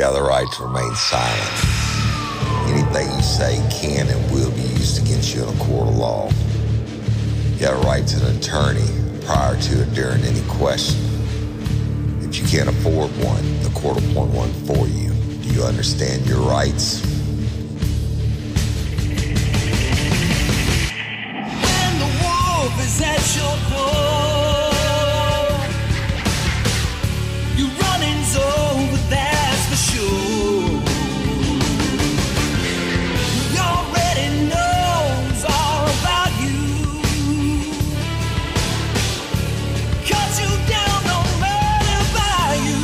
have the right to remain silent. Anything you say can and will be used against you in a court of law. You have a right to an attorney prior to or during any question. If you can't afford one, the court will appoint one for you. Do you understand your rights? When the wolf is at your door, your running's over, that's for sure. He already knows all about you. Cut you down, no matter by you.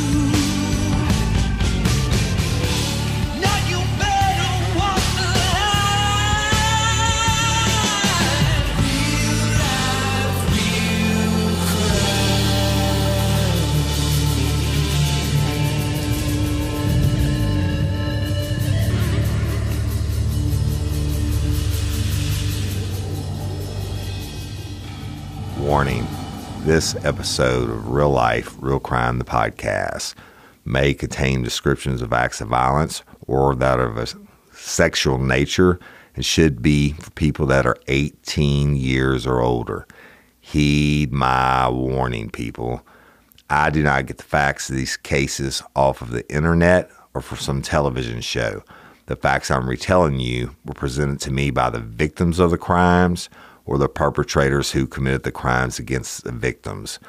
Now you better walk the line. Real life, real Warning, this episode of Real Life, Real Crime, the podcast, may contain descriptions of acts of violence or that of a sexual nature and should be for people that are 18 years or older. Heed my warning, people. I do not get the facts of these cases off of the internet or from some television show. The facts I'm retelling you were presented to me by the victims of the crimes or the perpetrators who committed the crimes against the victims.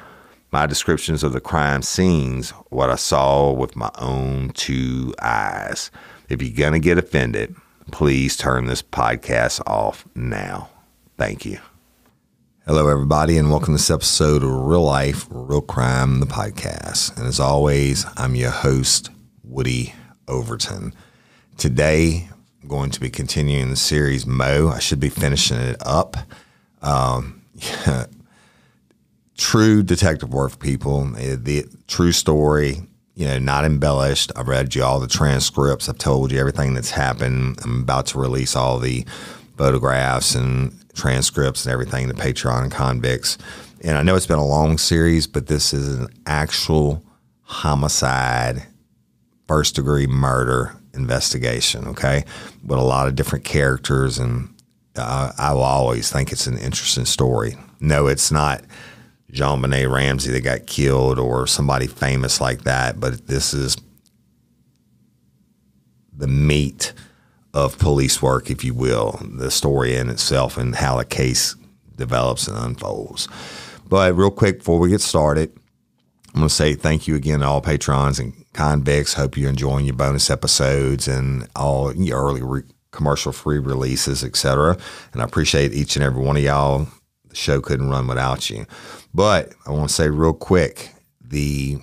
My descriptions of the crime scenes, what I saw with my own two eyes. If you're going to get offended, please turn this podcast off now. Thank you. Hello, everybody, and welcome to this episode of Real Life, Real Crime, the podcast. And as always, I'm your host, Woody Overton. Today, I'm going to be continuing the series Mo. I should be finishing it up. True detective work, people. The true story, not embellished. I've read you all the transcripts. I've told you everything that's happened. I'm about to release all the photographs and transcripts and everything to Patreon and Convicts. And I know it's been a long series, but this is an actual homicide, first-degree murder investigation, okay? With a lot of different characters, and I will always think it's an interesting story. No, it's not JonBenet Ramsey that got killed or somebody famous like that, but this is the meat of police work, if you will, the story in itself and how the case develops and unfolds. But real quick, before we get started, I'm going to say thank you again to all patrons and convicts. Hope you're enjoying your bonus episodes and all your early commercial-free releases, etc. And I appreciate each and every one of y'all. The show couldn't run without you. But I want to say real quick, the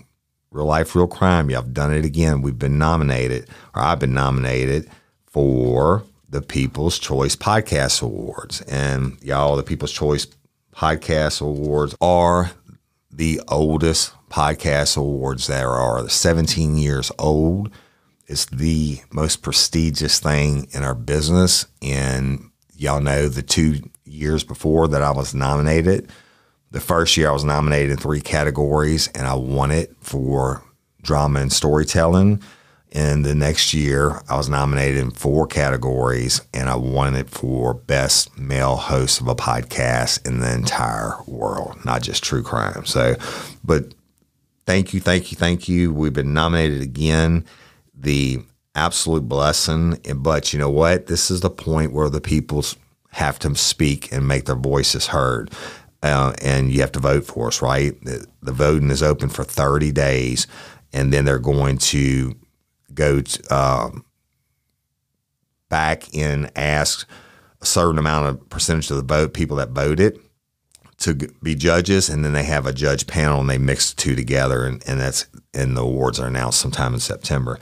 Real Life, Real Crime, y'all have done it again. We've been nominated, or I've been nominated for the People's Choice Podcast Awards. And y'all, the People's Choice Podcast Awards are the oldest podcast awards there are. They're 17 years old. It's the most prestigious thing in our business. And y'all know the 2 years before that I was nominated, the first year I was nominated in 3 categories and I won it for drama and storytelling. And the next year I was nominated in 4 categories and I won it for best male host of a podcast in the entire world, not just true crime. So, but thank you, thank you, thank you. We've been nominated again. The absolute blessing. But you know what? This is the point where the people have to speak and make their voices heard. And you have to vote for us, right? The voting is open for 30 days. And then they're going to go back and ask a certain amount of percentage of the vote, people that voted, to be judges, and then they have a judge panel and they mix the two together, and the awards are announced sometime in September.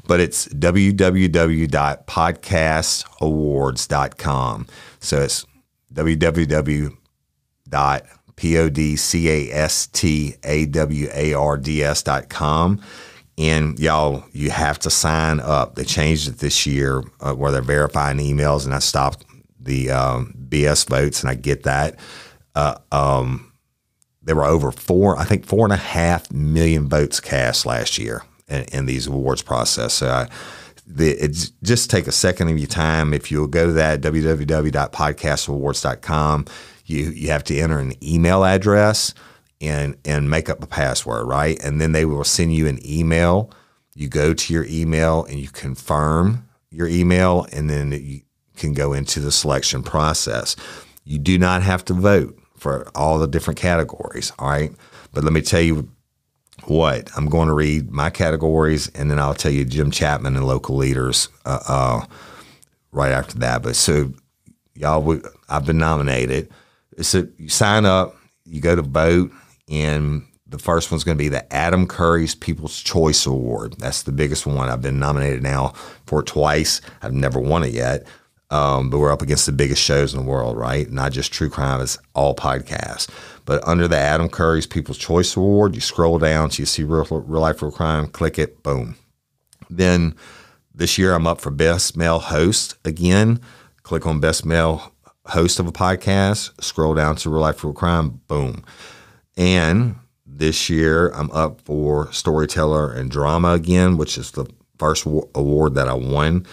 But it's www.podcastawards.com. So it's www.podcastawards.com. And y'all, you have to sign up. They changed it this year where they're verifying emails, and I stopped the BS votes, and I get that. There were over 4.5 million votes cast last year. in these awards process. So it's just take a second of your time. If you'll go to that www.podcastawards.com, you have to enter an email address and make up a password, right? And then they will send you an email. You go to your email and you confirm your email, and then you can go into the selection process. You do not have to vote for all the different categories, all right? But let me tell you what, I'm going to read my categories, and then I'll tell you Jim Chapman and local leaders right after that. But so y'all, I've been nominated. So you sign up, you go to vote, and the first one's going to be the Adam Curry's People's Choice Award. That's the biggest one. I've been nominated now for it twice. I've never won it yet. But we're up against the biggest shows in the world, right? Not just true crime, it's all podcasts. But under the Adam Curry's People's Choice Award, you scroll down till you see real life, real crime, click it, boom. Then this year I'm up for Best Male Host again. Click on Best Male Host of a podcast, scroll down to Real Life, Real Crime, boom. And this year I'm up for Storyteller and Drama again, which is the first award that I won.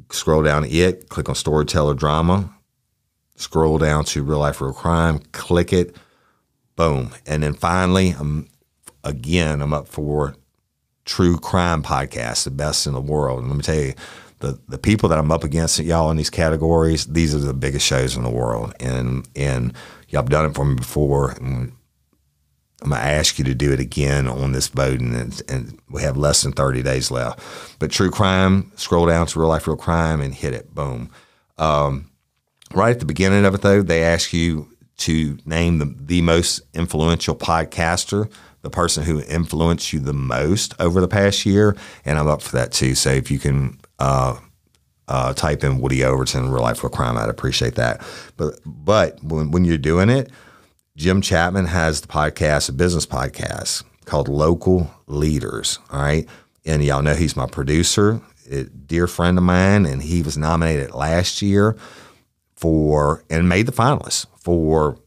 Scroll down it, click on Storyteller Drama, scroll down to Real Life, Real Crime, click it, boom. And then finally, I'm up for True Crime Podcast, the best in the world. And let me tell you, the people that I'm up against, y'all, in these categories, these are the biggest shows in the world. And y'all have done it for me before. And I'm going to ask you to do it again on this voting, and we have less than 30 days left. But True Crime, scroll down to Real Life, Real Crime, and hit it. Boom. Right at the beginning of it, though, they ask you to name the most influential podcaster, the person who influenced you the most over the past year, and I'm up for that too. So if you can type in Woody Overton, Real Life, Real Crime, I'd appreciate that. But when you're doing it, Jim Chapman has the podcast, a business podcast called Local Leaders, all right? And y'all know he's my producer, a dear friend of mine, and he was nominated last year and made the finalists for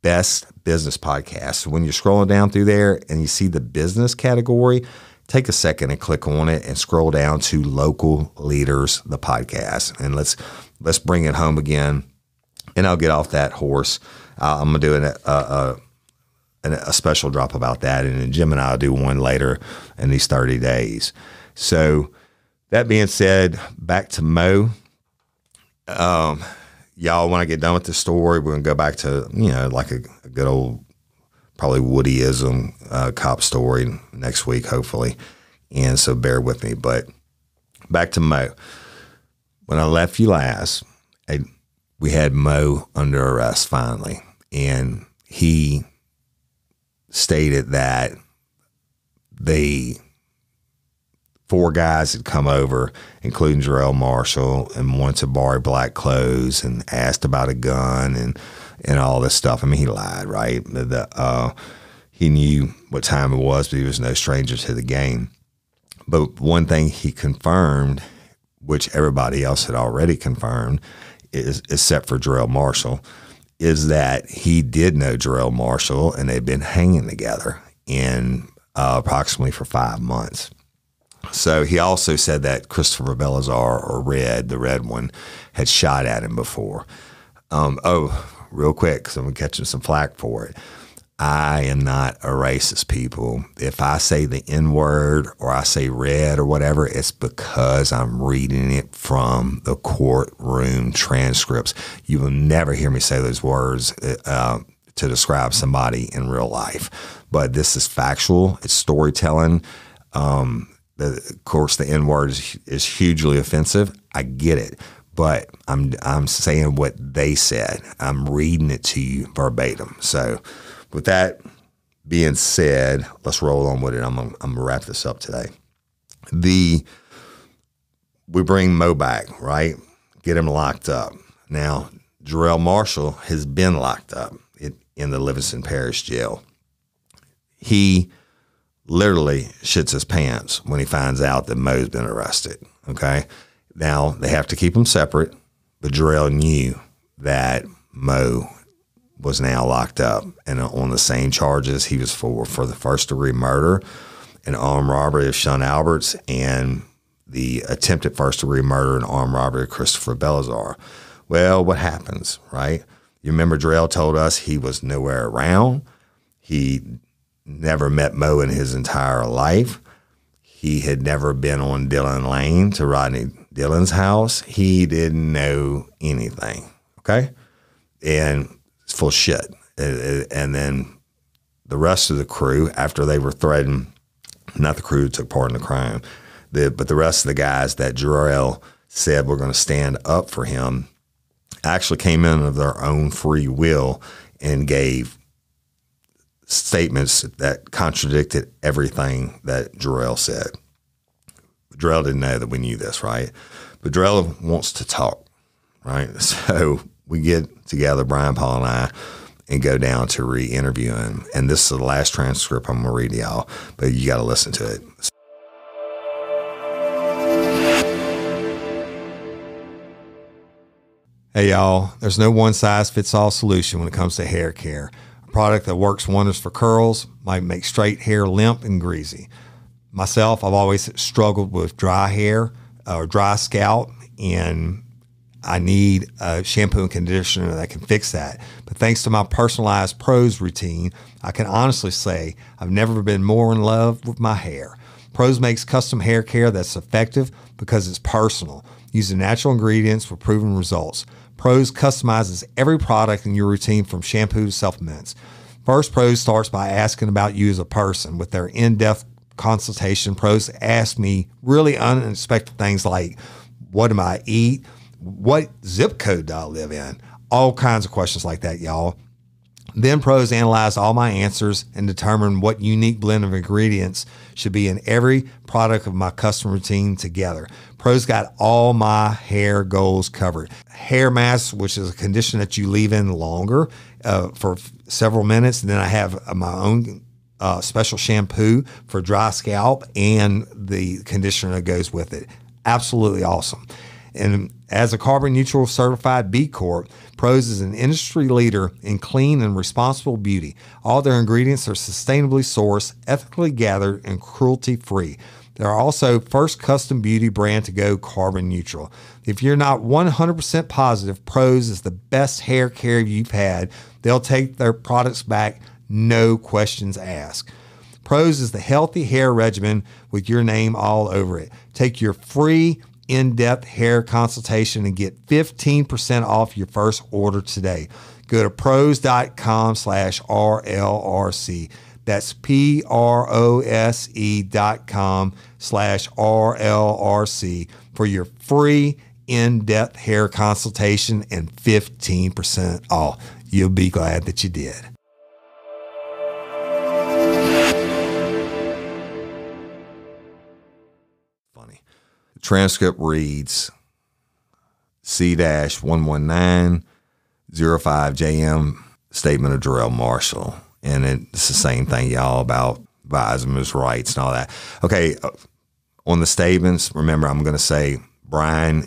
Best Business Podcast. So when you're scrolling down through there and you see the business category, take a second and click on it and scroll down to Local Leaders, the podcast. And let's bring it home again. And I'll get off that horse. I'm going to do a special drop about that. And then Jim and I will do one later in these 30 days. So that being said, back to Mo. Y'all, when I get done with the story, we're going to go back to, like a good old, probably Woodyism cop story next week, hopefully. And so bear with me. But back to Mo. When I left you last, we had Mo under arrest finally, and he stated that the 4 guys had come over, including Jarrell Marshall, and wanted to borrow black clothes and asked about a gun and all this stuff. I mean, he lied, right? He knew what time it was, but he was no stranger to the game. But one thing he confirmed, which everybody else had already confirmed, except for Jarrell Marshall, is that he did know Jarrell Marshall, and they'd been hanging together in approximately for 5 months. So he also said that Christopher Belazar, or Red, the red one, had shot at him before. Real quick, because I'm catching some flack for it. I am not a racist, people. If I say the N-word or I say red or whatever, it's because I'm reading it from the courtroom transcripts. You will never hear me say those words to describe somebody in real life. But this is factual. It's storytelling. Of course, the N-word is hugely offensive. I get it. But I'm saying what they said. I'm reading it to you verbatim. So with that being said, let's roll on with it. I'm gonna wrap this up today. We bring Mo back, right? Get him locked up. Now, Jarrell Marshall has been locked up in the Livingston Parish jail. He literally shits his pants when he finds out that Mo's been arrested, okay? Now, they have to keep them separate, but Jarrell knew that Mo was now locked up, and on the same charges he was for the first-degree murder and armed robbery of Sean Alberts and the attempted first-degree murder and armed robbery of Christopher Belazar. Well, what happens, right? You remember Drell told us he was nowhere around. He never met Mo in his entire life. He had never been on Dillon Lane to Rodney Dillon's house. He didn't know anything, okay? And it's full shit. And then the rest of the crew, after they were threatened, not the crew who took part in the crime, but the rest of the guys that Jarrell said were going to stand up for him, actually came in of their own free will and gave statements that contradicted everything that Jarrell said. Jarrell didn't know that we knew this, right? But Jarrell wants to talk, right? So we get together, Brian, Paul, and I, and go down to re-interview him. And this is the last transcript I'm going to read to y'all, but you got to listen to it. Hey, y'all, there's no one-size-fits-all solution when it comes to hair care. A product that works wonders for curls might make straight hair limp and greasy. Myself, I've always struggled with dry hair or dry scalp, and I need a shampoo and conditioner that can fix that. But thanks to my personalized Pros routine, I can honestly say I've never been more in love with my hair. Pros makes custom hair care that's effective because it's personal, using natural ingredients with proven results. Pros customizes every product in your routine from shampoo to supplements. First, Pros starts by asking about you as a person. With their in-depth consultation, Pros ask me really unexpected things like, what do I eat? What zip code do I live in? All kinds of questions like that, y'all. Then Pros analyze all my answers and determine what unique blend of ingredients should be in every product of my custom routine together. Pros got all my hair goals covered. Hair mask, which is a conditioner that you leave in longer for several minutes. And then I have my own special shampoo for dry scalp and the conditioner that goes with it. Absolutely awesome. And as a carbon neutral certified B Corp, Pros is an industry leader in clean and responsible beauty. All their ingredients are sustainably sourced, ethically gathered, and cruelty free. They're also first custom beauty brand to go carbon neutral. If you're not 100% positive Pros is the best hair care you've had, they'll take their products back, no questions asked. Pros is the healthy hair regimen with your name all over it. Take your free in-depth hair consultation and get 15% off your first order today. Go to pros.com/RLRC. That's PROSE.com/RLRC for your free in-depth hair consultation and 15% off. You'll be glad that you did. Funny. The transcript reads C-11905JM statement of Jarrell Marshall. And it's the same thing, y'all, about advising his rights and all that. Okay, on the statements, remember, I'm going to say Brian,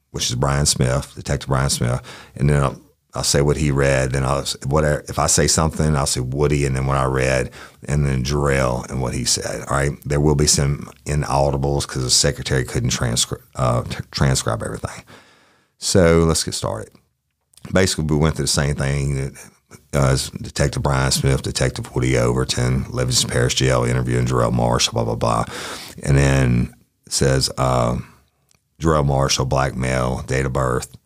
which is Brian Smith, Detective Brian Smith, and then I'll say what he read. Then if I say something, I'll say Woody, and then what I read, and then Jarrell and what he said. All right, there will be some inaudibles because the secretary couldn't transcribe everything. So let's get started. Basically, we went through the same thing. Detective Brian Smith, Detective Woody Overton, Livingston Parish Jail interviewing Jarrell Marshall, blah, blah, blah. And then it says, Jarrell Marshall, black male, date of birth,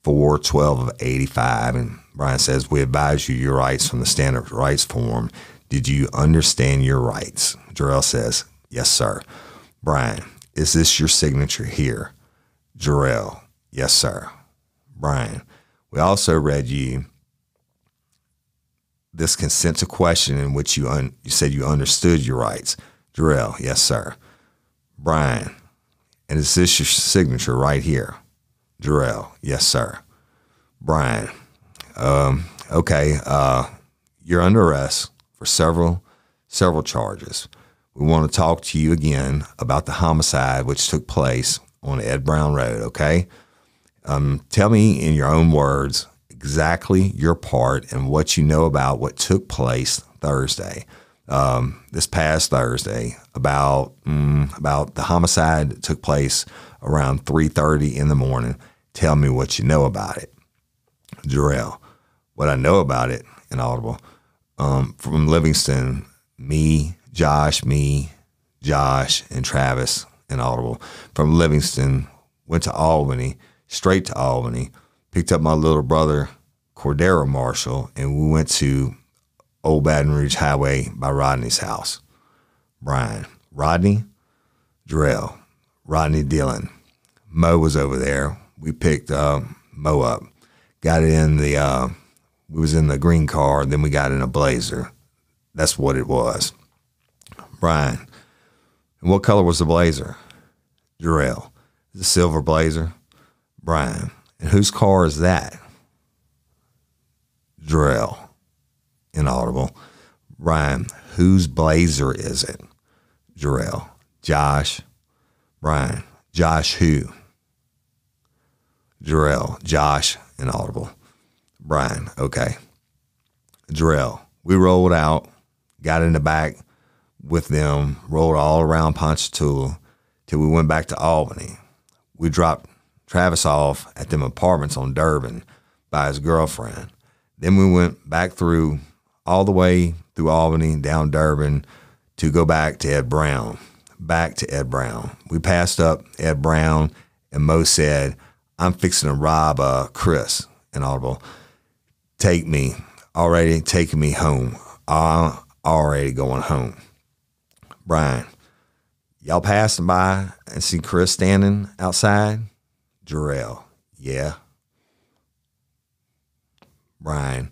4/12/85. And Brian says, we advise you your rights from the standard rights form. Did you understand your rights? Jarrell says, yes, sir. Brian, is this your signature here? Jarrell, yes, sir. Brian, we also read you this consent to question in which you said you understood your rights. Jarrell, yes, sir. Brian, and is this your signature right here? Jarrell, yes, sir. Brian, okay, you're under arrest for several charges. We want to talk to you again about the homicide which took place on Ed Brown Road, okay? Tell me in your own words exactly your part and what you know about what took place Thursday, this past Thursday, about the homicide that took place around 3:30 in the morning. Tell me what you know about it. Jarrell, what I know about it, inaudible, from Livingston, me, Josh, and Travis, inaudible. From Livingston, went to Albany, straight to Albany, picked up my little brother, Cordero Marshall, and we went to Old Baton Rouge Highway by Rodney's house. Brian, Rodney, Jarrell, Rodney Dillon. Mo was over there. We picked Mo up. Got in we was in the green car, then we got in a Blazer. That's what it was. Brian, and what color was the Blazer? Jarrell, the silver Blazer. Brian, and whose car is that? Jarrell, inaudible. Brian, whose Blazer is it? Jarrell, Josh. Brian, Josh who? Jarrell, Josh, inaudible. Brian, okay. Jarrell, we rolled out, got in the back with them, rolled all around Ponchatoula till we went back to Albany. We dropped Travis off at them apartments on Durbin by his girlfriend. Then we went back through all the way through Albany, down Durbin to go back to Ed Brown. Back to Ed Brown. We passed up Ed Brown, and Mo said, I'm fixing to rob Chris, inaudible. Take me, already taking me home. Already going home. Brian, y'all passing by and see Chris standing outside? Jarrell, yeah. Brian,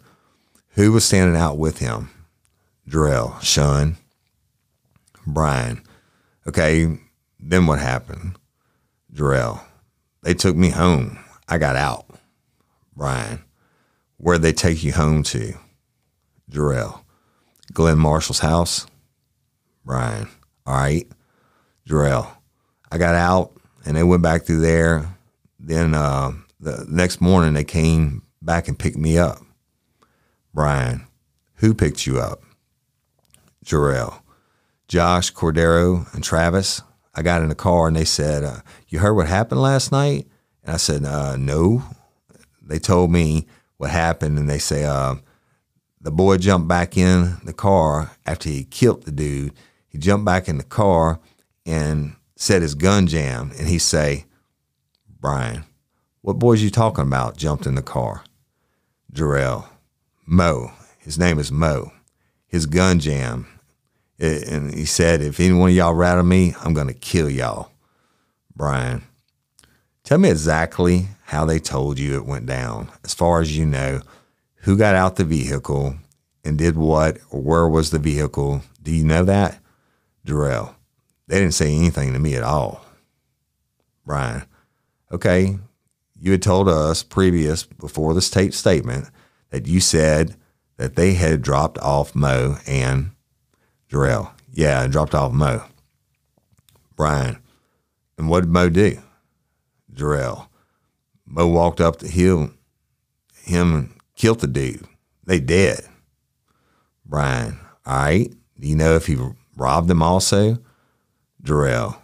who was standing out with him? Jarrell, Sean. Brian, okay, then what happened? Jarrell, they took me home. I got out. Brian, where'd they take you home to? Jarrell, Glenn Marshall's house. Brian, all right. Jarrell, I got out and they went back through there. Then the next morning they came back and picked me up. Brian, who picked you up? Jarrell, Josh, Cordero, and Travis. I got in the car and they said, you heard what happened last night? And I said, no. They told me what happened, and they say the boy jumped back in the car after he killed the dude. He jumped back in the car and said his gun jammed, and he say, Brian, what boys you talking about jumped in the car? Jarrell, Mo. His name is Mo. His gun jammed. And he said, if any one of y'all rattle me, I'm going to kill y'all. Brian, tell me exactly how they told you it went down. As far as you know, who got out the vehicle and did what, or where was the vehicle? Do you know that? Jarrell, they didn't say anything to me at all. Brian, okay, you had told us before this tape statement, that you said that they had dropped off Mo and Jarrell. Yeah, I dropped off Mo. Brian, and what did Mo do? Jarrell, Mo walked up to him and killed the dude. They dead. Brian, all right. Do you know if he robbed them also? Jarrell,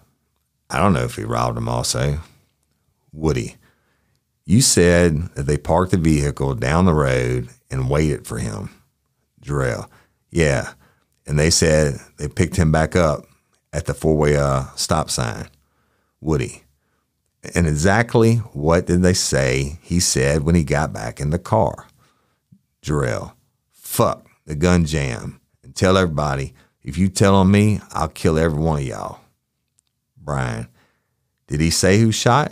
I don't know if he robbed them also. Woody, you said that they parked the vehicle down the road and waited for him. Jarrell, yeah. And they said they picked him back up at the four-way stop sign. Woody, and exactly what did they say he said when he got back in the car? Jarrell, fuck the gun jam, and tell everybody, if you tell on me, I'll kill every one of y'all. Brian, did he say who shot?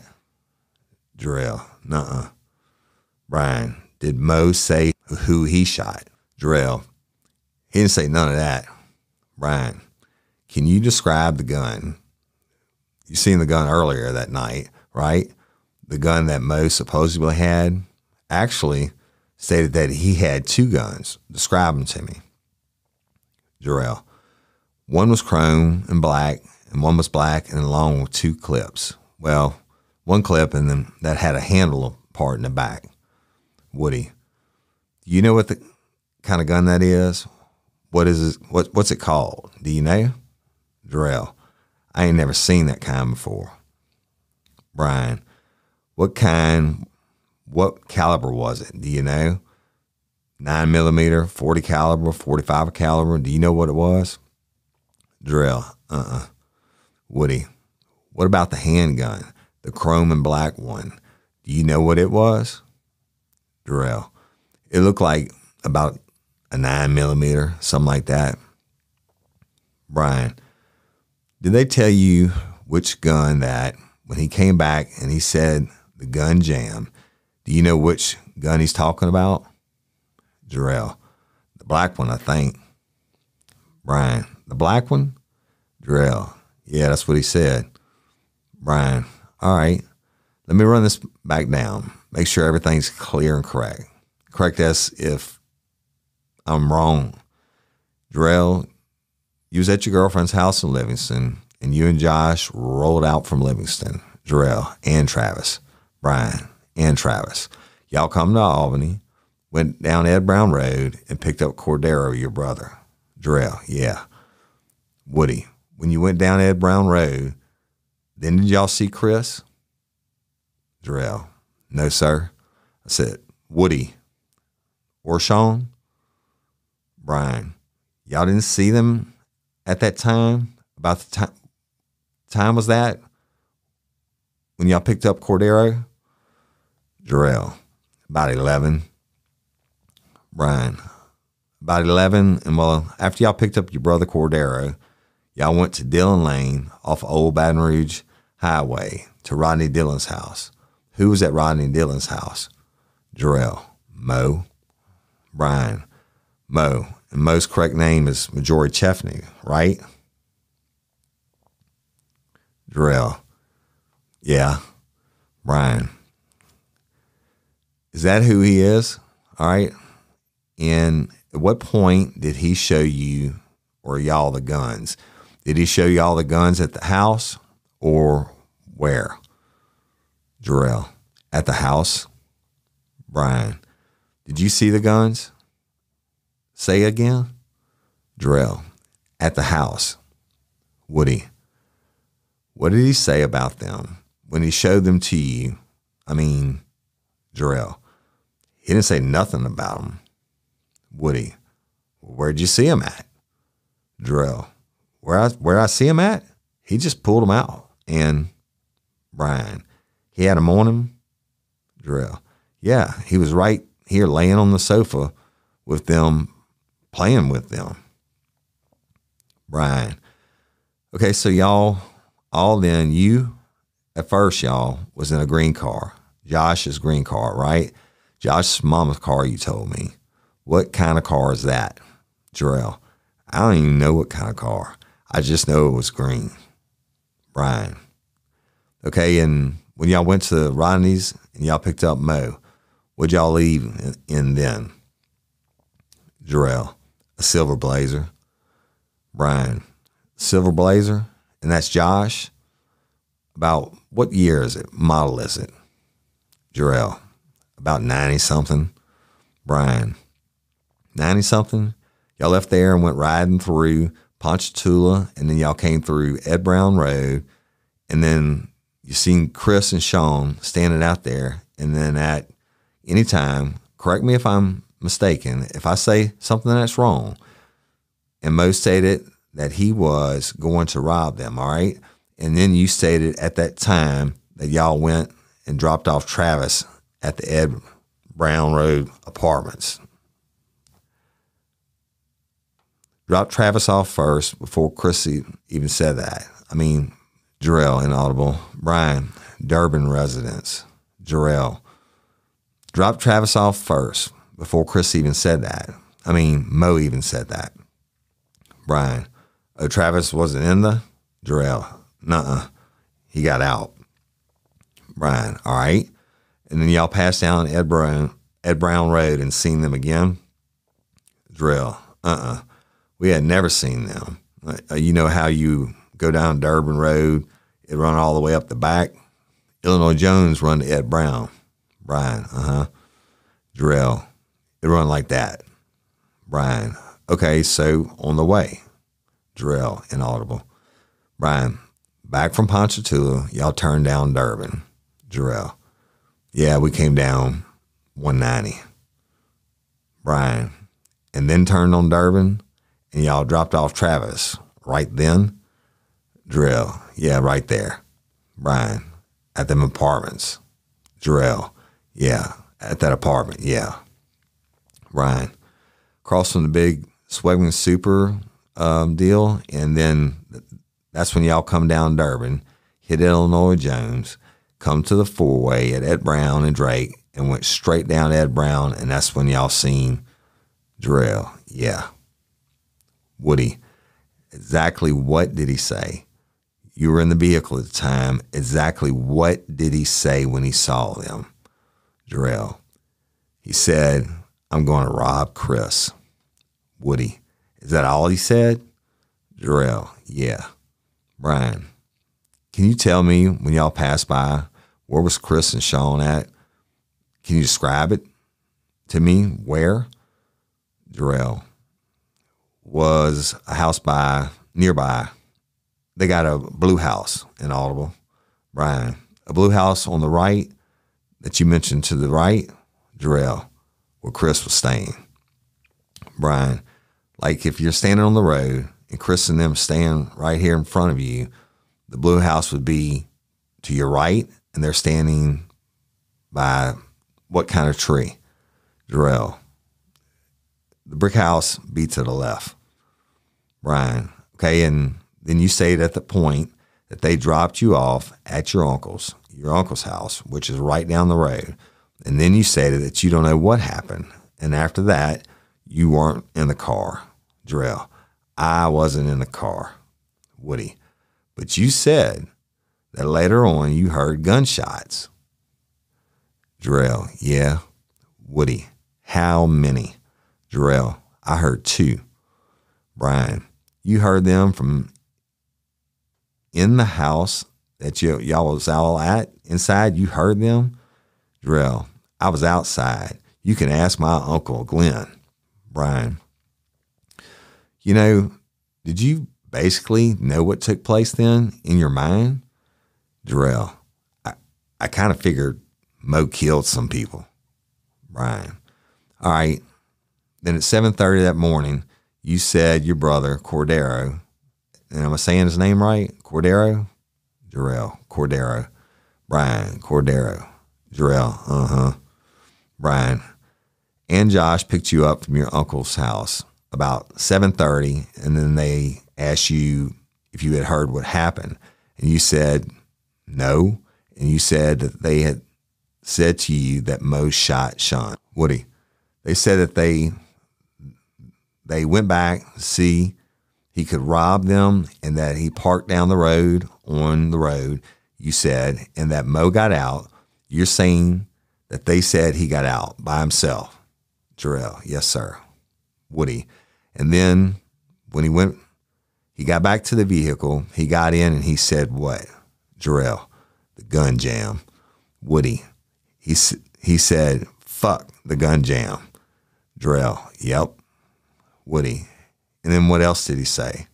Jarrell, nuh-uh. Brian, did Mo say who he shot? Jarrell, he didn't say none of that. Brian, can you describe the gun? You seen the gun earlier that night, right? The gun that Mo supposedly had actually stated that he had two guns. Describe them to me. Jarrell, one was chrome and black, and one was black and along with two clips. Well, one clip and then that had a handle part in the back. Woody, Do you know what the kind of gun that is? What is it? What's it called? Do you know? Jarrell, I ain't never seen that kind before. Brian, what caliber was it? Do you know? 9mm, 40 caliber, 45 caliber. Do you know what it was? Jarrell, Woody, what about the handgun, the chrome and black one? Do you know what it was? Jarrell, it looked like about a 9mm, something like that. Brian, did they tell you which gun that, when he came back and he said the gun jammed, do you know which gun he's talking about? Jarrell, the black one, I think. Brian, the black one? Jarrell, yeah, that's what he said. Brian, all right, let me run this back down. Make sure everything's clear and correct. Correct us if I'm wrong. Jarrell, you was at your girlfriend's house in Livingston, and you and Josh rolled out from Livingston. Jarrell and Travis. Brian and Travis. Y'all come to Albany, went down Ed Brown Road, and picked up Cordero, your brother. Jarrell, yeah. Woody, when you went down Ed Brown Road, then did y'all see Chris? Jarrell, no, sir. I said, Woody or Sean? Brian, y'all didn't see them at that time? About the time was that when y'all picked up Cordero? Jarrell, about 11. Brian, about 11. And well, after y'all picked up your brother Cordero, y'all went to Dillon Lane off Old Baton Rouge Highway to Rodney Dillon's house. Who was at Rodney Dillon's house? Jarrell, Mo. Brian, Mo. And Mo's correct name is Majori Chefney, right? Jarrell, yeah. Brian, is that who he is? All right. And at what point did he show you or y'all the guns? Did he show y'all the guns at the house or where? Jarrell, at the house. Brian, did you see the guns? Say again. Jarrell, at the house. Woody, what did he say about them when he showed them to you? I mean, Jarrell, he didn't say nothing about them. Woody, where'd you see him at? Jarrell, where I see him at? He just pulled them out. And Brian, he had them on him? Jarrell, yeah, he was right here laying on the sofa with them, playing with them. Brian, okay, so y'all, all then, you, at first, y'all, was in a green car. Josh's green car, right? Josh's mama's car, you told me. What kind of car is that? Jarrell, I don't even know what kind of car. I just know it was green. Brian, okay, and when y'all went to Rodney's and y'all picked up Mo, what'd y'all leave in then? Jarrell, a silver Blazer. Brian, silver Blazer? And that's Josh? About what year is it? Model is it? Jarrell, about 90-something. Brian, 90-something? Y'all left there and went riding through Ponchatoula, and then y'all came through Ed Brown Road, and then you seen Chris and Sean standing out there, and then at any time, correct me if I'm mistaken, if I say something that's wrong, and Mo stated that he was going to rob them, all right? And then you stated at that time that y'all went and dropped off Travis at the Ed Brown Road apartments. Dropped Travis off first before Chris even said that. I mean, Jarrell, inaudible. Brian, Durban residence. Jarrell, dropped Travis off first before Chris even said that. I mean, Mo even said that. Brian, oh, Travis wasn't in the? Jarrell, nuh-uh. He got out. Brian, all right. And then y'all passed down Ed Brown Road and seen them again? Jarrell, we had never seen them. You know how you go down Durban Road, it run all the way up the back? Illinois Jones run to Ed Brown. Brian, Jarrell, It run like that. Brian, okay, so on the way. Jarrell, inaudible. Brian, back from Ponchatoula, y'all turned down Durbin. Jarrell, yeah, we came down 190. Brian, and then turned on Durbin, and y'all dropped off Travis right then? Jarrell, yeah, right there. Brian, at them apartments. Jarrell, yeah, at that apartment, yeah. Brian, crossing the big Swegman Super deal, and then that's when y'all come down Durbin, hit Illinois Jones, come to the four-way at Ed Brown and Drake, and went straight down Ed Brown, and that's when y'all seen Jarrell. Yeah. Woody, exactly what did he say? You were in the vehicle at the time. Exactly what did he say when he saw them? Jarrell, he said, I'm going to rob Chris. Woody, is that all he said? Jarrell, yeah. Brian, can you tell me when y'all passed by, where was Chris and Sean at? Can you describe it to me? Where? Jarrell, was a house nearby. They got a blue house, inaudible. Brian, a blue house on the right that you mentioned to the right? Jarrell, where Chris was staying. Brian, like if you're standing on the road and Chris and them stand right here in front of you, the blue house would be to your right, and they're standing by what kind of tree? Jarrell, the brick house be to the left. Brian, okay, and then you say at the point that they dropped you off at your uncle's house, which is right down the road. And then you say that you don't know what happened. And after that, you weren't in the car. Jarrell, I wasn't in the car. Woody, but you said that later on you heard gunshots. Jarrell, yeah. Woody, how many? Jarrell, I heard 2. Brian, you heard them from in the house that y'all was all at? Inside, you heard them? Jarrell, I was outside. You can ask my Uncle Glenn. Brian, you know, did you basically know what took place then in your mind? Jarrell, I kind of figured Mo killed some people. Brian, all right. Then at 7:30 that morning, you said your brother, Cordero, and am I saying his name right? Cordero? Jarrell, Cordero. Brian, Cordero. Jarrell, Brian, and Josh picked you up from your uncle's house about 7:30, and then they asked you if you had heard what happened. And you said no, and you said that they had said to you that Mo shot Sean. Woody, they said that they went back to see he could rob them, and that he parked down the road on the road, you said, and that Mo got out. You're saying that they said he got out by himself. Jarrell, yes, sir. Woody, and then when he got back to the vehicle, he got in and he said what? Jarrell, the gun jam. Woody, he said, fuck the gun jam. Jarrell, yep. Woody, and then what else did he say?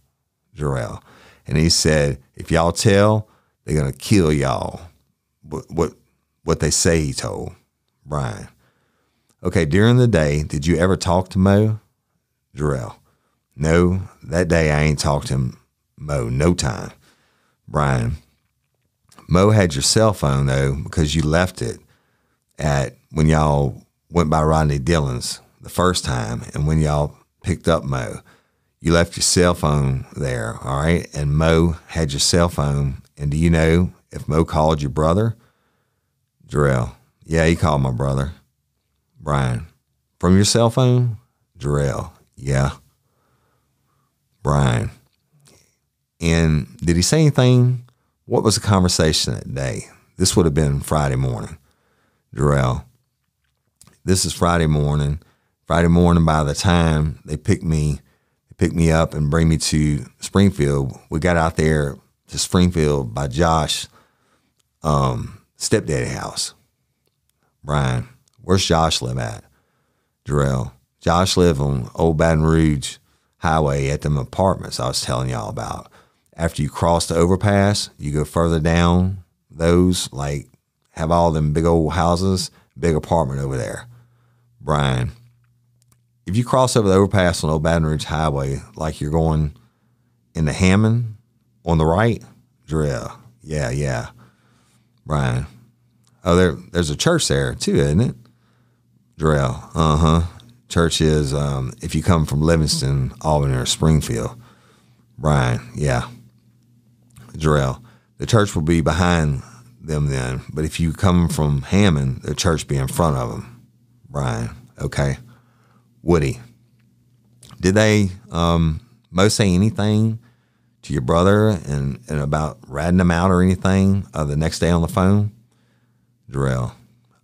Jarrell, and he said, if y'all tell, they're going to kill y'all. What they say he told. Brian, okay, during the day, did you ever talk to Mo? Jarrell, no, that day I ain't talked to Mo no time. Brian, Mo had your cell phone though, because you left it at when y'all went by Rodney Dillon's the first time, and when y'all picked up Mo, you left your cell phone there, all right? And Mo had your cell phone. And do you know if Mo called your brother? Jarrell, yeah, he called my brother. Brian, from your cell phone? Jarrell, yeah. Brian, and did he say anything? What was the conversation that day? This would have been Friday morning. Jarrell, this is Friday morning. Friday morning, by the time they pick me up and bring me to Springfield, we got out there to Springfield by Josh, stepdaddy house. Brian, where's Josh live at? Jarrell. Josh lived on Old Baton Rouge Highway at them apartments I was telling y'all about. After you cross the overpass, you go further down those, like, have all them big old houses, big apartment over there. Brian, if you cross over the overpass on Old Baton Rouge Highway, like you're going into Hammond on the right, Jarrell. Yeah. Brian. Oh, there's a church there too, isn't it? Jarrell. Church is if you come from Livingston, Albany, or Springfield. Brian. Yeah. Jarrell. The church will be behind them then, but if you come from Hammond, the church be in front of them. Brian. Okay. Woody. Did they Mo say anything to your brother and about ratting him out or anything the next day on the phone? Jarrell.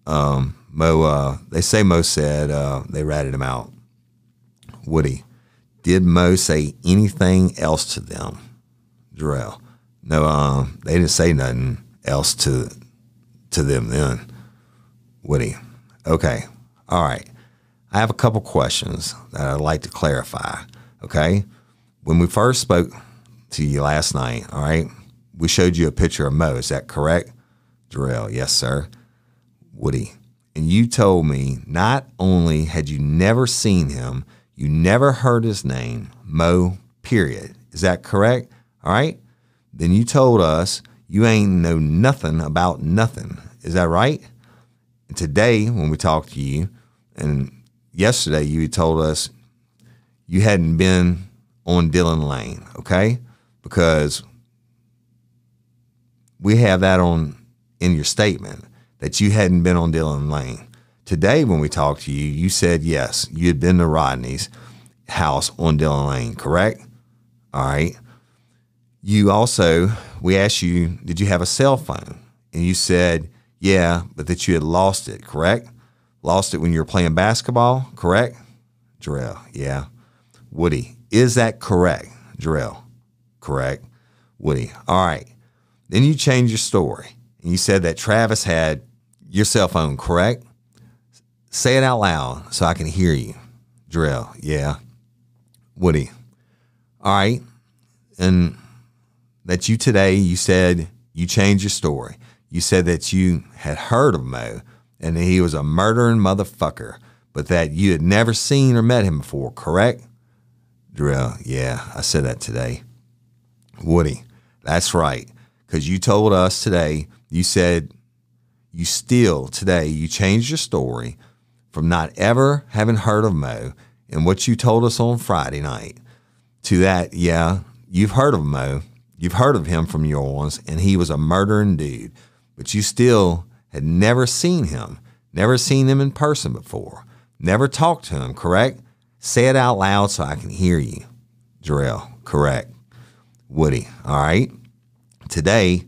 Mo, they say Mo said they ratted him out. Woody. Did Mo say anything else to them? Jarrell. No, they didn't say nothing else to them then. Woody. Okay. All right. I have a couple questions that I'd like to clarify. Okay. When we first spoke to you last night, all right, we showed you a picture of Mo. Is that correct? Jarrell. Yes, sir. Woody. And you told me not only had you never seen him, you never heard his name, Mo, period. Is that correct? All right. Then you told us you ain't know nothing about nothing. Is that right? And today, when we talked to you, and yesterday you told us you hadn't been on Dillon Lane, okay? Because we have that in your statement that you hadn't been on Dillon Lane. Today, when we talked to you, you said yes, you had been to Rodney's house on Dillon Lane, correct? All right. You also, we asked you, did you have a cell phone? And you said, yeah, but that you had lost it, correct? Lost it when you were playing basketball, correct? Jarrell, yeah. Woody, is that correct? Jarrell, correct. Woody, all right. Then you changed your story. And you said that Travis had your cell phone, correct? Say it out loud so I can hear you. Jarrell, yeah. Woody, all right. And that you today, you said you changed your story. You said that you had heard of Mo and that he was a murdering motherfucker, but that you had never seen or met him before, correct? Jarrell, yeah, I said that today. Woody, that's right, because you told us today, you said you still today, you changed your story from not ever having heard of Mo and what you told us on Friday night to that, yeah, you've heard of Mo. You've heard of him from New Orleans, and he was a murdering dude. But you still had never seen him in person before, never talked to him, correct? Say it out loud so I can hear you. Jarrell, correct. Woody, all right. Tonight,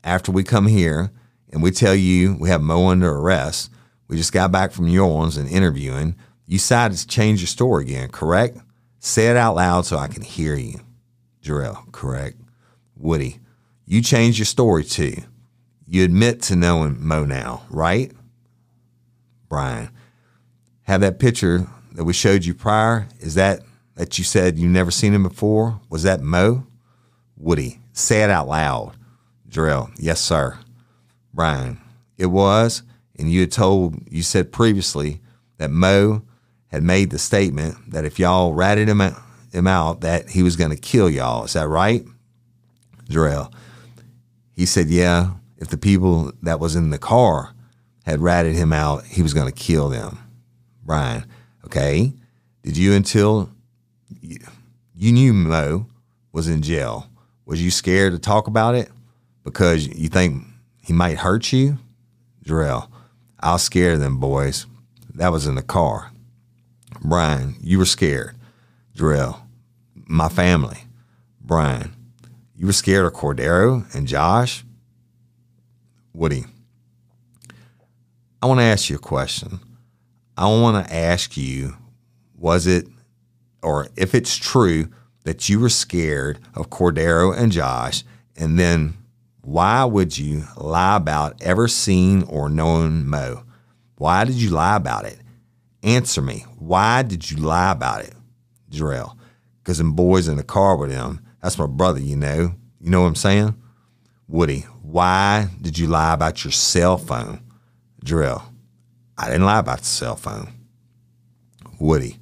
after we come here and we tell you we have Mo under arrest, we just got back from New Orleans and interviewing, you decided to change your story again, correct? Say it out loud so I can hear you. Jarrell, correct. Woody, you changed your story too. You admit to knowing Mo now, right? Brian, have that picture that we showed you prior, is that you said you never seen him before? Was that Mo? Woody, say it out loud. Jarrell, yes, sir. Brian, it was, and you said previously that Mo had made the statement that if y'all ratted him out, that he was going to kill y'all. Is that right? Jarrell, he said, yeah, if the people that was in the car had ratted him out, he was going to kill them. Brian, okay. Did you until you knew Mo was in jail, was you scared to talk about it because you think he might hurt you? Jarrell, I was scared of them boys. That was in the car. Brian, you were scared. Jarrell, my family. Brian, you were scared of Cordero and Josh? Woody, I want to ask you a question. I want to ask you, was it, or if it's true that you were scared of Cordero and Josh, and then why would you lie about ever seeing or knowing Mo? Why did you lie about it? Answer me. Why did you lie about it? Jarrell, because them boys in the car with him, that's my brother, you know. You know what I'm saying? Woody, why did you lie about your cell phone? Jarrell, I didn't lie about the cell phone. Woody,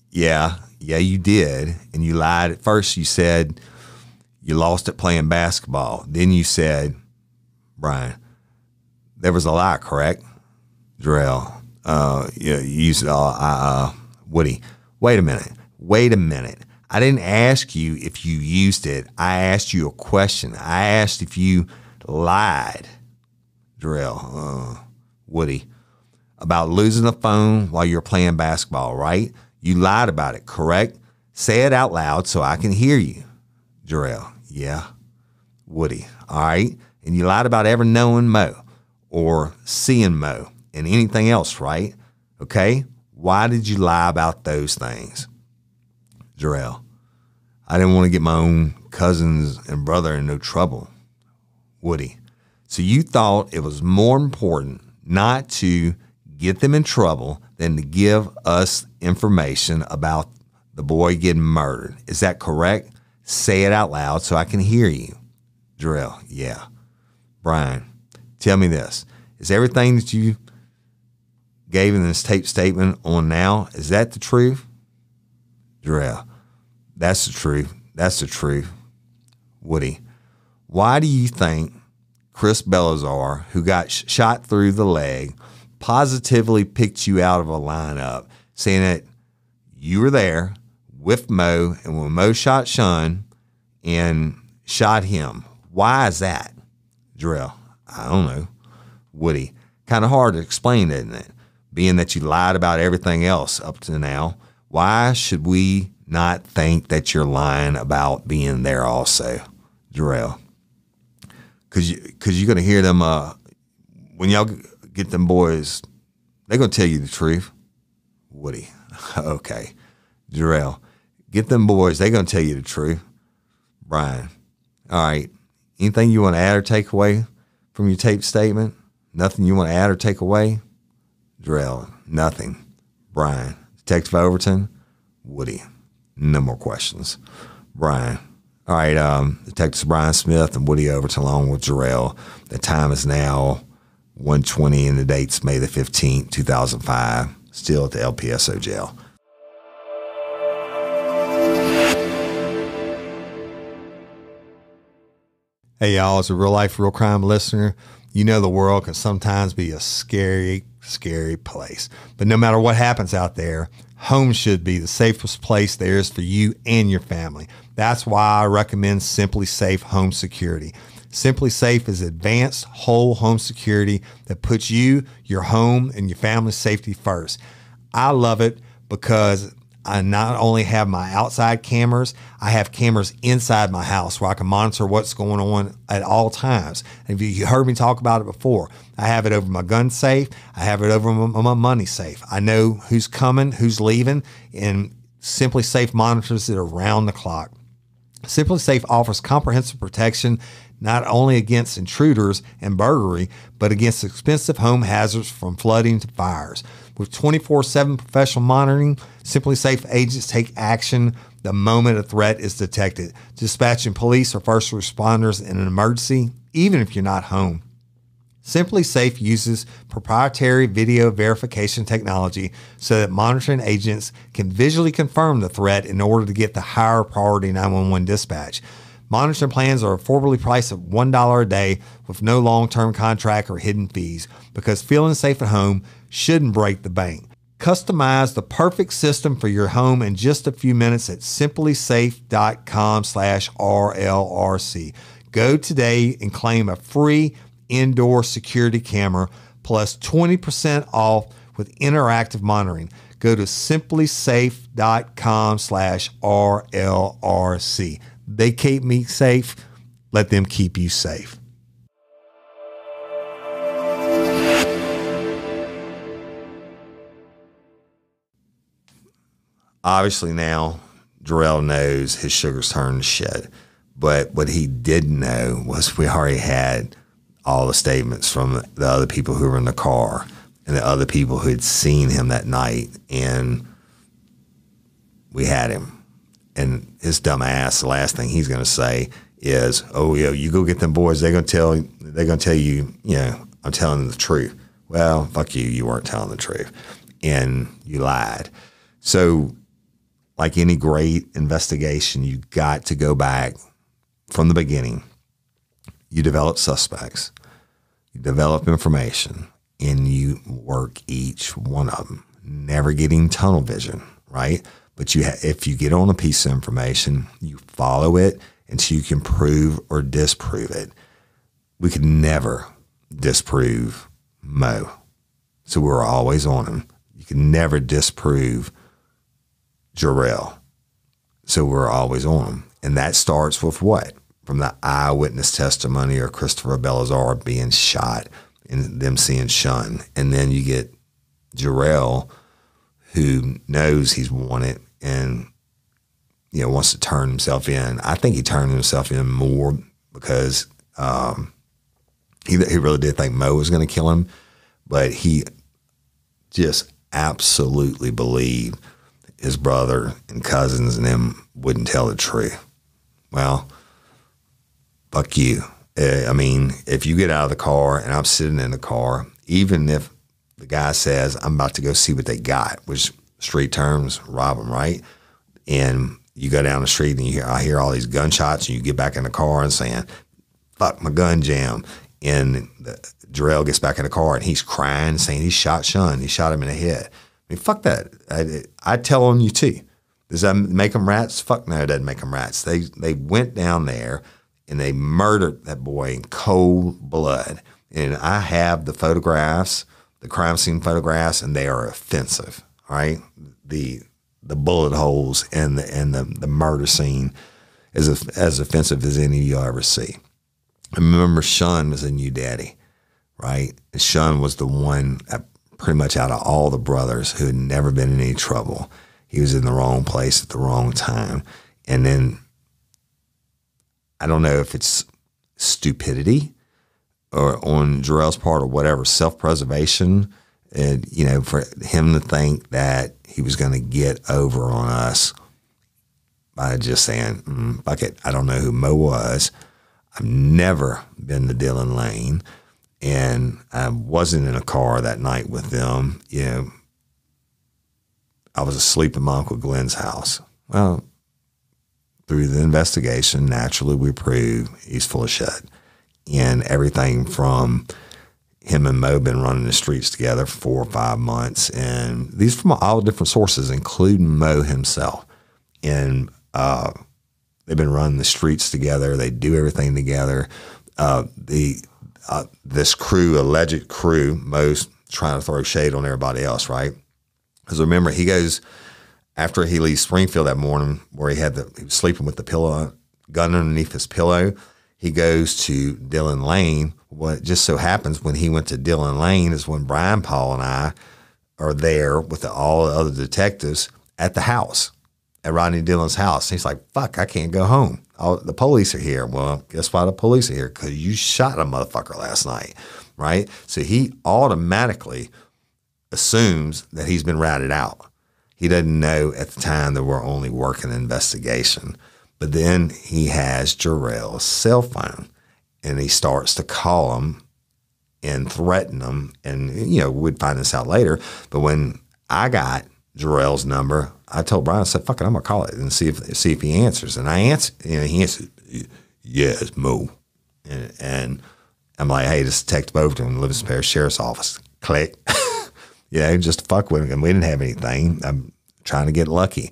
yeah, you did. And you lied. At first you said you lost it playing basketball. Then you said, Brian, there was a lie, correct? Jarrell, you used Woody, wait a minute. I didn't ask you if you used it. I asked you a question. I asked if you lied. Jarrell, Woody, about losing the phone while you're playing basketball, right? You lied about it, correct? Say it out loud so I can hear you. Jarrell, yeah. Woody, all right. And you lied about ever knowing Mo or seeing Mo and anything else, right? Okay. Why did you lie about those things? Jarrell, I didn't want to get my own cousins and brother in no trouble. Woody, so you thought it was more important not to get them in trouble than to give us information about the boy getting murdered. Is that correct? Say it out loud so I can hear you. Jarrell, yeah. Brian, tell me this. Is everything that you gave in this tape statement on now, is that the truth? Jarrell, that's the truth. That's the truth. Woody, why do you think Chris Belazar, who got shot through the leg, positively picked you out of a lineup, saying that you were there with Mo, and when Mo shot Sean and shot him? Why is that? Jarrell, I don't know. Woody, kind of hard to explain, isn't it? Being that you lied about everything else up to now, why should we not think that you're lying about being there also? Jarrell, because you're going to hear them, when y'all get them boys, they're going to tell you the truth. Woody, okay. Jarrell, get them boys, they're going to tell you the truth. Brian, all right. Anything you want to add or take away from your tape statement? Nothing you want to add or take away? Jarrell, nothing. Brian, Detective Overton? Woody, no more questions. Brian, all right, Detectives Brian Smith and Woody Overton along with Jarrell. The time is now 1:20 and the date's May the 15th, 2005. Still at the LPSO jail. Hey, y'all, as a real life, real crime listener, you know the world can sometimes be a scary, scary place. But no matter what happens out there, home should be the safest place there is for you and your family. That's why I recommend Simply Safe Home Security. Simply Safe is advanced whole home security that puts you, your home, and your family's safety first. I love it because I not only have my outside cameras, I have cameras inside my house where I can monitor what's going on at all times. And if you heard me talk about it before, I have it over my gun safe. I have it over my money safe. I know who's coming, who's leaving, and Simply Safe monitors it around the clock. Simply Safe offers comprehensive protection not only against intruders and burglary, but against expensive home hazards from flooding to fires. With 24/7 professional monitoring, Simply Safe agents take action the moment a threat is detected, dispatching police or first responders in an emergency, even if you're not home. Simply Safe uses proprietary video verification technology so that monitoring agents can visually confirm the threat in order to get the higher priority 911 dispatch. Monitoring plans are affordably priced at $1 a day with no long-term contract or hidden fees, because feeling safe at home shouldn't break the bank. Customize the perfect system for your home in just a few minutes at simplysafe.com/RLRC. Go today and claim a free indoor security camera plus 20% off with interactive monitoring. Go to simplysafe.com/RLRC. They keep me safe. Let them keep you safe. Obviously now, Jarrell knows his sugar's turned to shit. But what he didn't know was we already had all the statements from the other people who were in the car. and the other people who had seen him that night, and we had him. And his dumb ass, the last thing he's going to say is, "Oh yeah, you go get them boys. They're going to tell you, I'm telling them the truth." Well, fuck you. You weren't telling the truth, and you lied. So, like any great investigation, you got to go back from the beginning. You develop suspects, you develop information, and you work each one of them. Never getting tunnel vision, right? But if you get on a piece of information, you follow it until you can prove or disprove it. We could never disprove Mo, so we were always on him. You can never disprove Jarrell, so we're always on him. And that starts with what? From the eyewitness testimony of Christopher Belazar being shot and them seeing Shun. And then you get Jarrell, who knows he's wanted and wants to turn himself in. I think he turned himself in more because he really did think Mo was going to kill him, but he just absolutely believed his brother and cousins and them wouldn't tell the truth. Well, fuck you. I mean, if you get out of the car and I'm sitting in the car, even if the guy says, "I'm about to go see what they got," which street terms, rob them, right? And you go down the street and I hear all these gunshots, and you get back in the car and saying, "Fuck, my gun jam." And Jarrell gets back in the car and he's crying, saying he shot Shun. He shot him in the head. I mean, fuck that. I'd tell on you too. Does that make them rats? Fuck no, it doesn't make them rats. They went down there and they murdered that boy in cold blood. And I have the photographs, the crime scene photographs, and they are offensive. All right, the bullet holes and the murder scene is as offensive as any you'll ever see. I remember Shun was a new daddy, right? And Shun was the one pretty much out of all the brothers who had never been in any trouble. He was in the wrong place at the wrong time. And then I don't know if it's stupidity or on Jarrell's part or whatever, self-preservation, and, for him to think that he was going to get over on us by just saying, fuck it, I don't know who Mo was. I've never been to Dillon Lane, and I wasn't in a car that night with them. I was asleep at my Uncle Glenn's house. Well, through the investigation, naturally we proved he's full of shit. And everything from him and Mo been running the streets together for 4 or 5 months, and these from all different sources, including Mo himself. And they've been running the streets together. They do everything together. This crew, alleged crew, Mo's trying to throw shade on everybody else, right? Because remember, he goes after he leaves Springfield that morning, where he was sleeping with the gun underneath his pillow. He goes to Dillon Lane. What just so happens when he went to Dillon Lane is when Brian Paul and I are there with all the other detectives at the house, at Rodney Dillon's house. And he's like, "Fuck, I can't go home. The police are here." Well, guess why the police are here? Because you shot a motherfucker last night, right? So he automatically assumes that he's been ratted out. He doesn't know at the time that we're only working an investigation. But then he has Jarrell's cell phone, and he starts to call him and threaten him. And, we'd find this out later. But when I got Jarrell's number, I told Brian, I said, "Fuck it, I'm going to call it and see if he answers." And I answered, he answered, "Yes, Mo." And I'm like, "Hey, this is Detective Overton, Livingston Parish Sheriff's Office." Click. Just to fuck with him. And we didn't have anything. I'm trying to get lucky.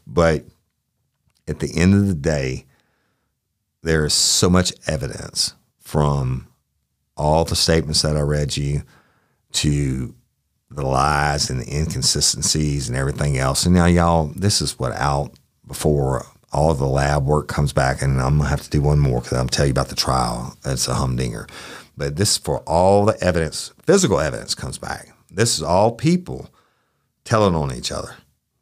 But at the end of the day, there is so much evidence from all the statements that I read you to the lies and the inconsistencies and everything else. And now, y'all, this is what out before all the lab work comes back. And I'm going to have to do one more because I'm going to tell you about the trial. It's a humdinger. But this is for all the evidence, physical evidence comes back. This is all people telling on each other,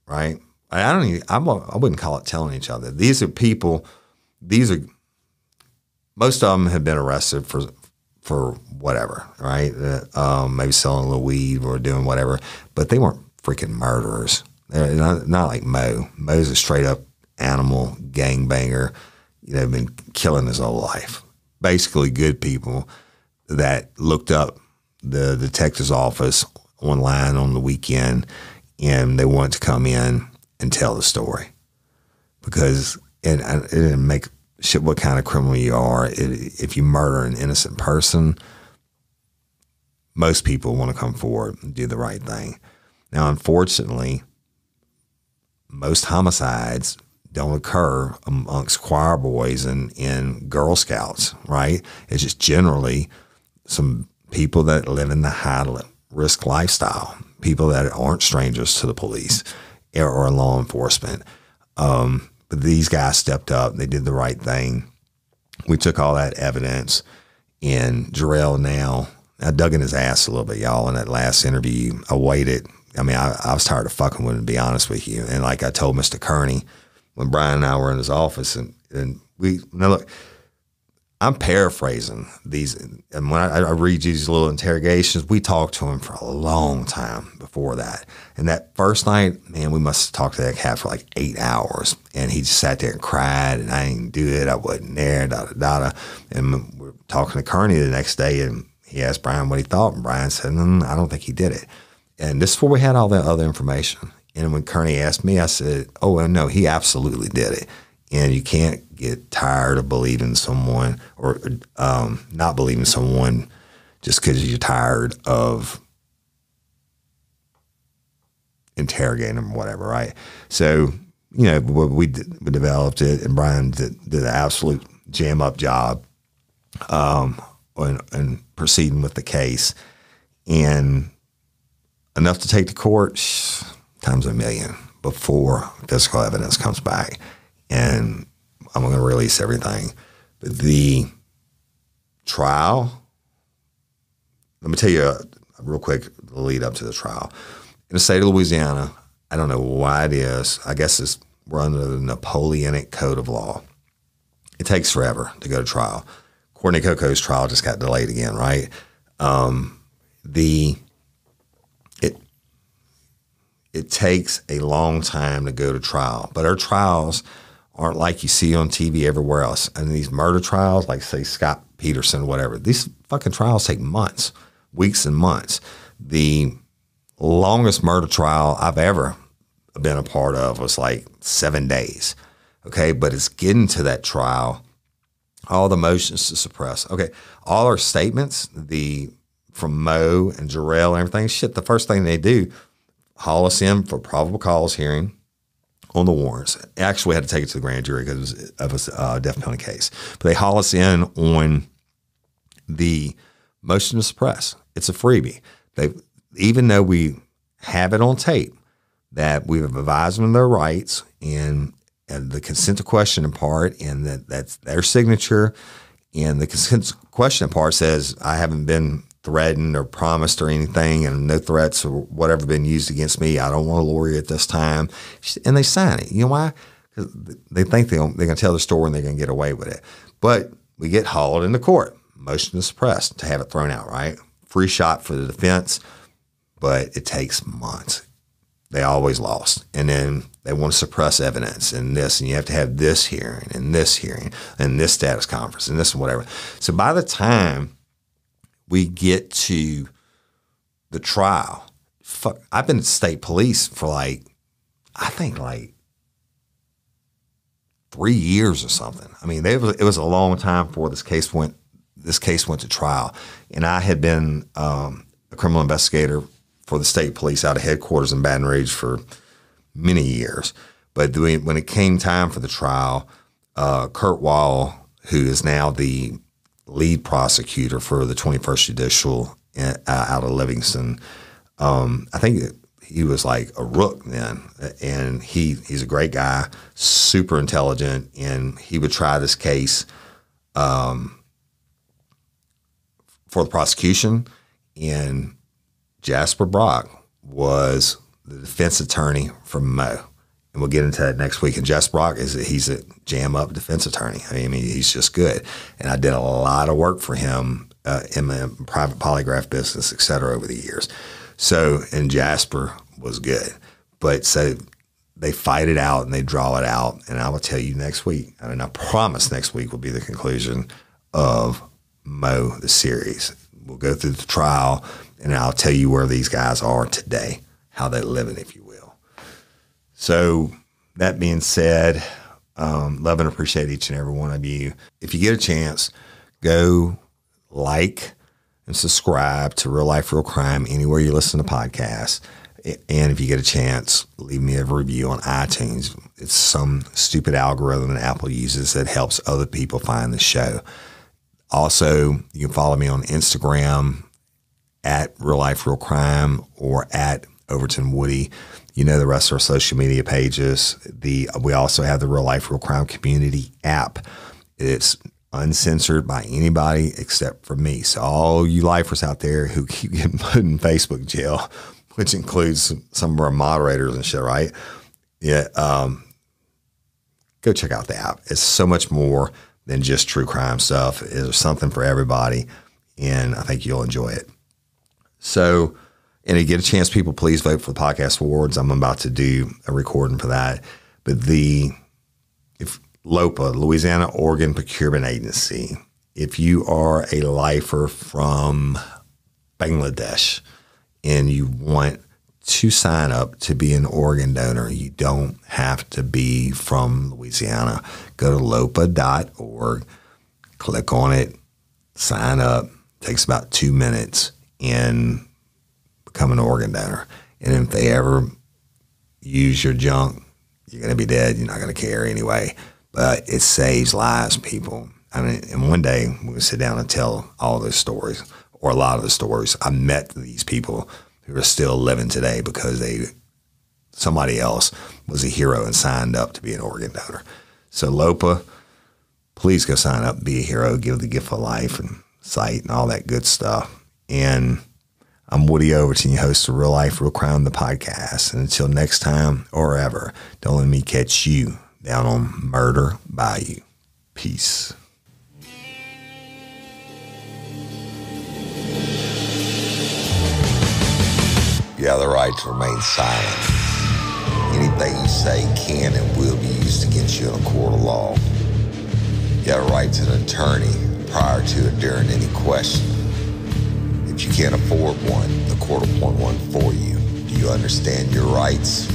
right? I wouldn't call it telling each other. These are people, most of them have been arrested for for whatever, right? Maybe selling a little weed or doing whatever, but they weren't freaking murderers. They're not like Mo. Mo's a straight up animal gangbanger, been killing his whole life. Basically good people that looked up the detective's office online on the weekend, and they wanted to come in and tell the story. Because it didn't make shit what kind of criminal you are. If you murder an innocent person, most people want to come forward and do the right thing. Now, unfortunately, most homicides don't occur amongst choir boys and Girl Scouts, right? It's just generally some people that live in the high-risk lifestyle, people that aren't strangers to the police or law enforcement. But these guys stepped up. They did the right thing. We took all that evidence, and Jarrell now, I dug in his ass a little bit, y'all, in that last interview. I waited. I mean, I was tired of fucking with him, to be honest with you. And like I told Mr. Kearney when Brian and I were in his office, and now look, I'm paraphrasing these, and when I read these little interrogations, we talked to him for a long time before that. And that first night, man, we must have talked to that cat for like 8 hours. And he just sat there and cried, and I didn't do it. I wasn't there, da-da-da-da. And we're talking to Kearney the next day, and he asked Brian what he thought, and Brian said, I don't think he did it. And this is where we had all that other information. And when Kearney asked me, I said, oh, well, no, he absolutely did it. And you can't get tired of believing someone or not believing someone just because you're tired of interrogating them or whatever, right? So, we developed it, and Brian did an absolute jam-up job in proceeding with the case. And enough to take to court, times a million before physical evidence comes back. And I'm going to release everything. But the trial, let me tell you real quick the lead up to the trial. In the state of Louisiana, I don't know why it is. I guess we're under the Napoleonic Code of Law. It takes forever to go to trial. Courtney Coco's trial just got delayed again, right? It takes a long time to go to trial, but our trials aren't like you see on TV everywhere else. And these murder trials, like say Scott Peterson, whatever, these fucking trials take months, weeks and months. The longest murder trial I've ever been a part of was like 7 days. Okay. But it's getting to that trial, all the motions to suppress. Okay. All our statements, from Mo and Jarrell and everything, shit, the first thing they do, haul us in for probable cause hearing on the warrants. Actually, we had to take it to the grand jury because it was a death penalty case. But they haul us in on the motion to suppress. It's a freebie. Even though we have it on tape that we've advised them of their rights and the consent to question part, and that's their signature, and the consent to question part says I haven't been threatened or promised or anything, and no threats or whatever been used against me. I don't want a lawyer at this time. And they sign it. You know why? Because they think they're going to tell the story and they're going to get away with it. But we get hauled into court, motion to suppress, to have it thrown out, right? Free shot for the defense, but it takes months. They always lost. And then they want to suppress evidence and this, and you have to have this hearing and this status conference and this and whatever. So by the time we get to the trial, I've been at state police for I think 3 years or something. I mean, it was a long time before this case went to trial. And I had been a criminal investigator for the state police out of headquarters in Baton Rouge for many years. But when it came time for the trial, Kurt Wall, who is now the lead prosecutor for the 21st Judicial out of Livingston, I think he was like a rook then, and he's a great guy, super intelligent, and he would try this case for the prosecution. And Jasper Brock was the defense attorney for Mo. And we'll get into that next week. And Jasper Brock he's a jam-up defense attorney. I mean, he's just good. And I did a lot of work for him in the private polygraph business, et cetera, over the years. So, and Jasper was good. But so they fight it out and they draw it out. And I will tell you next week, and I promise next week will be the conclusion of Mo, the series. We'll go through the trial and I'll tell you where these guys are today, how they're living, if you will. So that being said, love and appreciate each and every one of you. If you get a chance, go like and subscribe to Real Life, Real Crime anywhere you listen to podcasts. And if you get a chance, leave me a review on iTunes. It's some stupid algorithm that Apple uses that helps other people find the show. Also, you can follow me on Instagram at Real Life, Real Crime or at Overton Woody. You know the rest of our social media pages. We also have the Real Life, Real Crime community app. It's uncensored by anybody except for me. So all you lifers out there who keep getting put in Facebook jail, which includes some of our moderators and shit, right? Yeah, go check out the app. It's so much more than just true crime stuff. There's something for everybody, and I think you'll enjoy it. So, and if you get a chance, people, please vote for the podcast awards. I'm about to do a recording for that. But if LOPA, Louisiana Organ Procurement Agency, if you are a lifer from Bangladesh and you want to sign up to be an organ donor, you don't have to be from Louisiana. Go to lopa.org, click on it, sign up. It takes about 2 minutes and become an organ donor. And if they ever use your junk, you're going to be dead. You're not going to care anyway. But it saves lives, people. I mean, and one day we're going to sit down and tell all those stories, or a lot of the stories. I met these people who are still living today because somebody else was a hero and signed up to be an organ donor. So LOPA, please go sign up, be a hero, give the gift of life and sight and all that good stuff. And I'm Woody Overton, your host of Real Life, Real Crime, the podcast. And until next time or ever, don't let me catch you down on Murder Bayou. Peace. You have the right to remain silent. Anything you say can and will be used against you in a court of law. You have a right to an attorney prior to and during any question. If you can't afford one, the court will appoint one for you. Do you understand your rights?